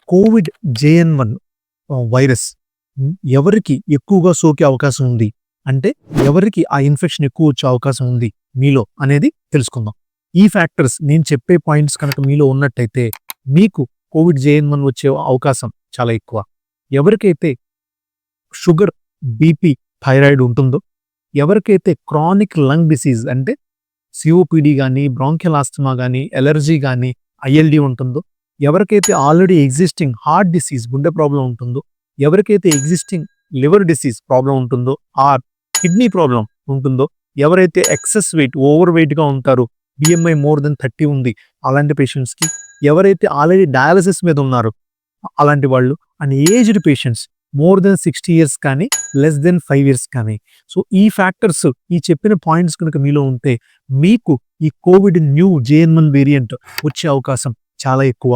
Covid JN1 virus ఎవరికి ఎక్కువగా సోకే అవకాశం ఉంది అంటే ఎవరికి ఆ ఇన్ఫెక్షన్ ఎక్కువ వచ్చే అవకాశం ఉంది మీలో అనేది తెలుసుకుందాం. ఈ ఫ్యాక్టర్స్ నేను చెప్పే పాయింట్స్ కనుక మీలో ఉన్నట్టయితే మీకు కోవిడ్ JN1 వచ్చే అవకాశం చాలా ఎక్కువ. ఎవరికైతే షుగర్, బీపీ, థైరాయిడ్ ఉంటుందో, ఎవరికైతే క్రానిక్ లంగ్ డిసీజ్ అంటే సిఓపిడి కానీ, బ్రాంకియల్ ఆస్తమా కానీ, ఎలర్జీ కానీ, ILD ఉంటుందో, ఎవరికైతే ఆల్రెడీ ఎగ్జిస్టింగ్ హార్ట్ డిసీజ్ గుండె ప్రాబ్లం ఉంటుందో, ఎవరికైతే ఎగ్జిస్టింగ్ లివర్ డిసీజ్ ప్రాబ్లం ఉంటుందో, ఆర్ కిడ్నీ ప్రాబ్లం ఉంటుందో, ఎవరైతే ఎక్సెస్ వెయిట్, ఓవర్ వెయిట్గా ఉంటారో, BMI మోర్ దెన్ 30 ఉంది అలాంటి పేషెంట్స్కి, ఎవరైతే ఆల్రెడీ డయాలసిస్ మీద ఉన్నారో అలాంటి వాళ్ళు, and aged patients more than 60 years కానీ లెస్ దెన్ 5 years కానీ. సో ఈ ఫ్యాక్టర్స్, ఈ చెప్పిన పాయింట్స్ కనుక మీలో ఉంటే మీకు ఈ కోవిడ్ న్యూ JN1 వేరియంట్ వచ్చే అవకాశం చాలా ఎక్కువ.